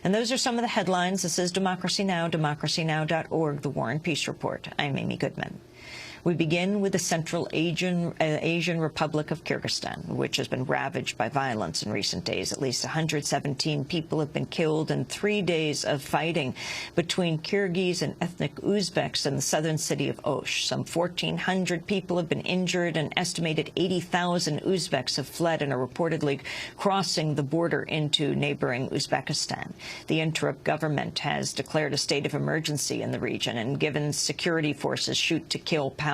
And those are some of the headlines. This is Democracy Now!, democracynow.org, The War and Peace Report. I'm Amy Goodman. We begin with the Central Asian Republic of Kyrgyzstan, which has been ravaged by violence in recent days. At least 117 people have been killed in 3 days of fighting between Kyrgyz and ethnic Uzbeks in the southern city of Osh. Some 1,400 people have been injured, and estimated 80,000 Uzbeks have fled and are reportedly crossing the border into neighboring Uzbekistan. The interim government has declared a state of emergency in the region and given security forces shoot-to-kill powers.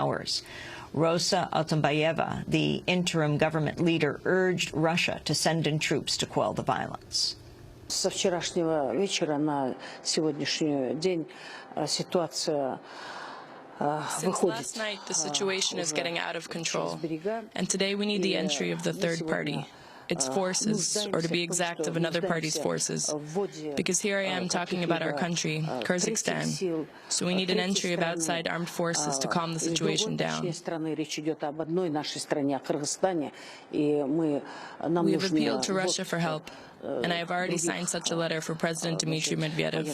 Rosa Altambayeva, the interim government leader, urged Russia to send in troops to quell the violence. Со вчерашнего вечера на сегодняшний день ситуация Since last night, the situation is getting out of control, and today we need the entry of the third party, its forces, or to be exact, of another party's forces. Because here I am talking about our country, Kyrgyzstan, so we need an entry of outside armed forces to calm the situation down. We have appealed to Russia for help, and I have already signed such a letter for President Dmitry Medvedev.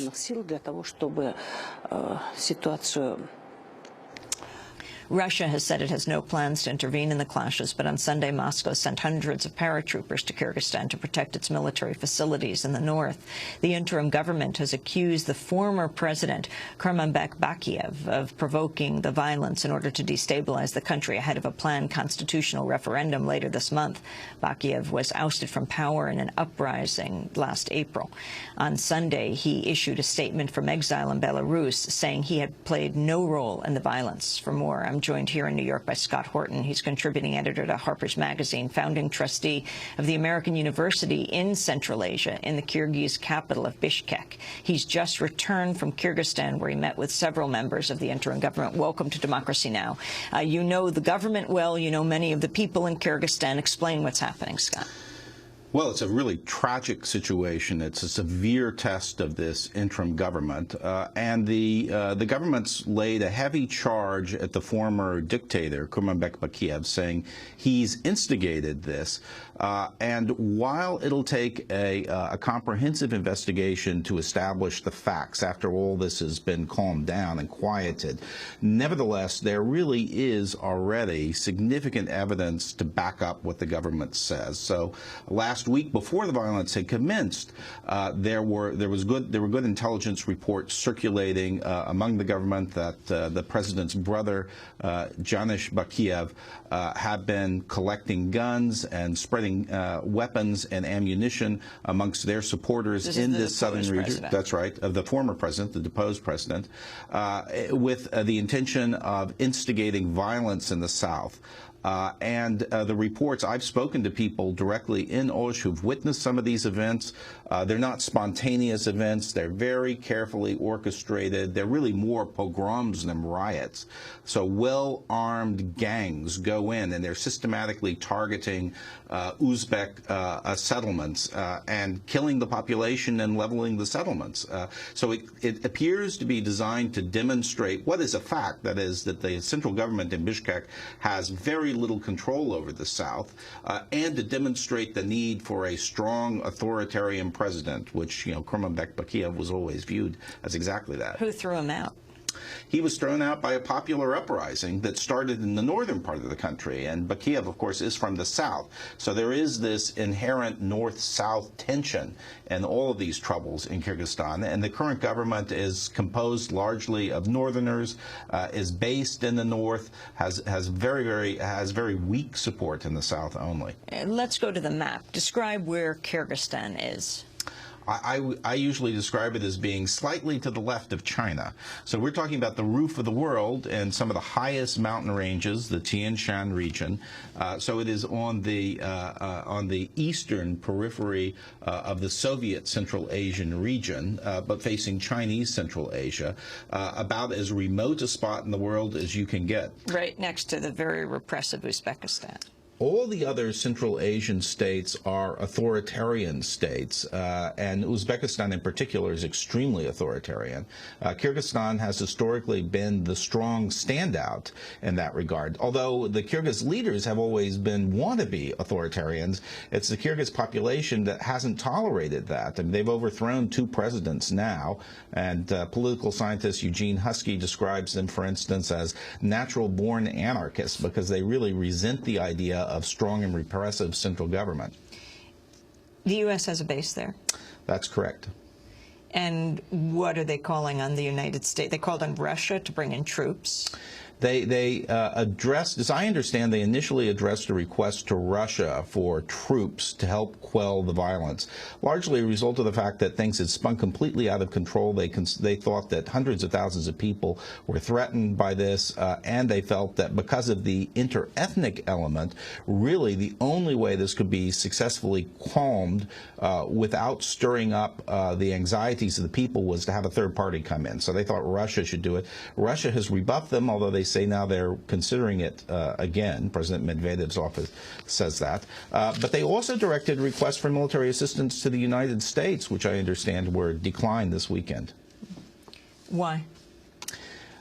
Russia has said it has no plans to intervene in the clashes, but on Sunday, Moscow sent hundreds of paratroopers to Kyrgyzstan to protect its military facilities in the north. The interim government has accused the former president, Kurmanbek Bakiyev, of provoking the violence in order to destabilize the country ahead of a planned constitutional referendum later this month. Bakiyev was ousted from power in an uprising last April. On Sunday, he issued a statement from exile in Belarus, saying he had played no role in the violence. For more, I'm joined here in New York by Scott Horton. He's contributing editor to Harper's Magazine, founding trustee of the American University in Central Asia in the Kyrgyz capital of Bishkek. He's just returned from Kyrgyzstan, where he met with several members of the interim government. Welcome to Democracy Now! You know the government well. You know many of the people in Kyrgyzstan. Explain what's happening, Scott. Well, it's a really tragic situation. It's a severe test of this interim government, and the government's laid a heavy charge at the former dictator, Kurmanbek Bakiyev, saying he's instigated this. And while it'll take a comprehensive investigation to establish the facts after all this has been calmed down and quieted, nevertheless, there really is already significant evidence to back up what the government says. So last week, before the violence had commenced, there were good intelligence reports circulating among the government that the president's brother, Janusz Bakiyev, had been collecting guns and spreading weapons and ammunition amongst their supporters in this southern region. That's right, of the former president, the deposed president, with the intention of instigating violence in the south. And the reports, I've spoken to people directly in Osh who've witnessed some of these events. They're not spontaneous events. They're very carefully orchestrated. They're really more pogroms than riots. So well-armed gangs go in, and they're systematically targeting Uzbek settlements and killing the population and leveling the settlements. So it appears to be designed to demonstrate what is a fact, that is, that the central government in Bishkek has very little control over the South, and to demonstrate the need for a strong authoritarian president, which, Kurmanbek Bakiyev was always viewed as exactly that. Who threw him out? He was thrown out by a popular uprising that started in the northern part of the country, and Bakiyev, of course, is from the south. So there is this inherent north-south tension in all of these troubles in Kyrgyzstan, and the current government is composed largely of northerners, is based in the north, has very weak support in the south only. Let's go to the map. Describe where Kyrgyzstan is. I usually describe it as being slightly to the left of China. So we're talking about the roof of the world and some of the highest mountain ranges, the Tian Shan region. So it is on the eastern periphery of the Soviet Central Asian region, but facing Chinese Central Asia, about as remote a spot in the world as you can get. Right next to the very repressive Uzbekistan. All the other Central Asian states are authoritarian states, and Uzbekistan in particular is extremely authoritarian. Kyrgyzstan has historically been the strong standout in that regard. Although the Kyrgyz leaders have always been wannabe authoritarians, it's the Kyrgyz population that hasn't tolerated that. I mean, they've overthrown 2 presidents now, and political scientist Eugene Husky describes them, for instance, as natural-born anarchists because they really resent the idea of strong and repressive central government. The U.S. has a base there. That's correct. And what are they calling on the United States? They called on Russia to bring in troops. They addressed, as I understand, they initially addressed a request to Russia for troops to help quell the violence, largely a result of the fact that things had spun completely out of control. They thought that hundreds of thousands of people were threatened by this, and they felt that because of the inter-ethnic element, really the only way this could be successfully calmed without stirring up the anxieties of the people was to have a third party come in. So they thought Russia should do it. Russia has rebuffed them, although they say now they're considering it again. President Medvedev's office says that. But they also directed requests for military assistance to the United States, which I understand were declined this weekend. Why?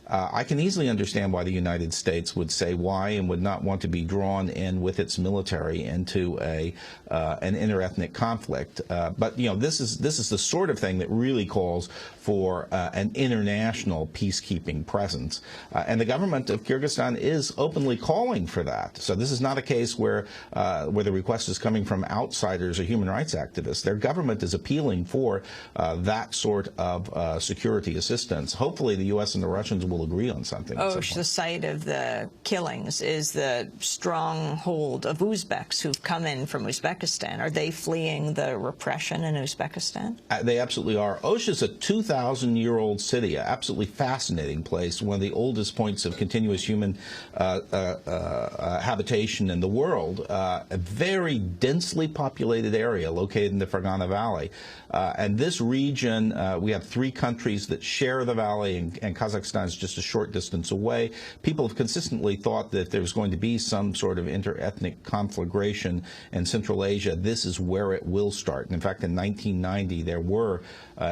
I can easily understand why the United States would say why and would not want to be drawn in with its military into an interethnic conflict. But you know, this is the sort of thing that really calls for an international peacekeeping presence, and the government of Kyrgyzstan is openly calling for that. So this is not a case where the request is coming from outsiders or human rights activists. Their government is appealing for that sort of security assistance. Hopefully, the U.S. and the Russians will agree on something. The site of the killings is the stronghold of Uzbeks who've come in from Uzbekistan. Are they fleeing the repression in Uzbekistan? They absolutely are. Osh is a 2,000-year-old city, an absolutely fascinating place, one of the oldest points of continuous human habitation in the world, a very densely populated area located in the Fergana Valley. And this region, we have 3 countries that share the valley, and Kazakhstan is just a short distance away. People have consistently thought that if there was going to be some sort of inter-ethnic conflagration in Central Asia, this is where it will start. And in fact, in 1990, there were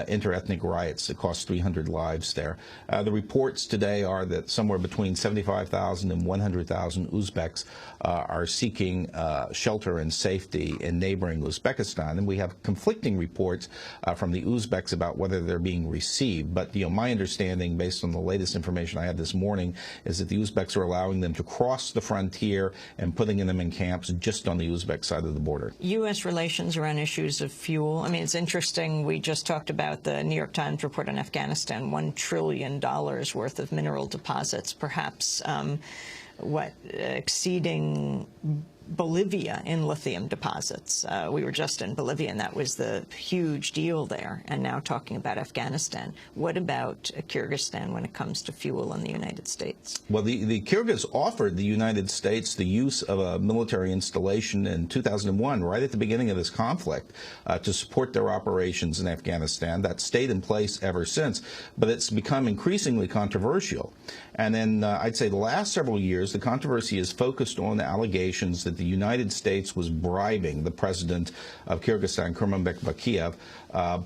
inter-ethnic riots that cost 300 lives there. The reports today are that somewhere between 75,000 and 100,000 Uzbeks are seeking shelter and safety in neighboring Uzbekistan. And we have conflicting reports from the Uzbeks about whether they're being received. But you know, my understanding, based on the latest information I had this morning, is that the Uzbeks are allowing them to cross the frontier and putting them in camps just on the Uzbek side of the border. U.S. relations around issues of fuel. I mean, it's interesting. We just talked about the New York Times report on Afghanistan, $1 trillion worth of mineral deposits, perhaps exceeding Bolivia in lithium deposits. We were just in Bolivia, and that was the huge deal there, and now talking about Afghanistan. What about Kyrgyzstan when it comes to fuel in the United States? Well, the Kyrgyz offered the United States the use of a military installation in 2001, right at the beginning of this conflict, to support their operations in Afghanistan. That stayed in place ever since, but it's become increasingly controversial. And then I'd say the last several years, the controversy is focused on the allegations that the United States was bribing the president of Kyrgyzstan, Kurmanbek Bakiyev,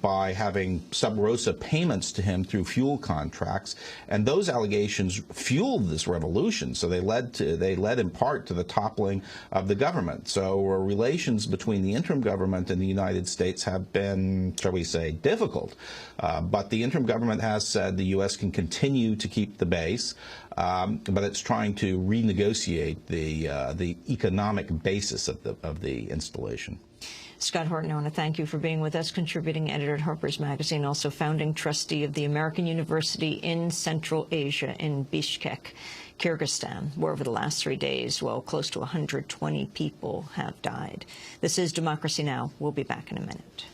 by having sub rosa payments to him through fuel contracts, and those allegations fueled this revolution. So they led in part to the toppling of the government. So relations between the interim government and the United States have been, shall we say, difficult. But the interim government has said the U.S. can continue to keep the base, but it's trying to renegotiate the economic basis of the installation. Scott Horton, I want to thank you for being with us, contributing editor at Harper's Magazine, also founding trustee of the American University in Central Asia in Bishkek, Kyrgyzstan, where over the last 3 days, well, close to 120 people have died. This is Democracy Now! We'll be back in a minute.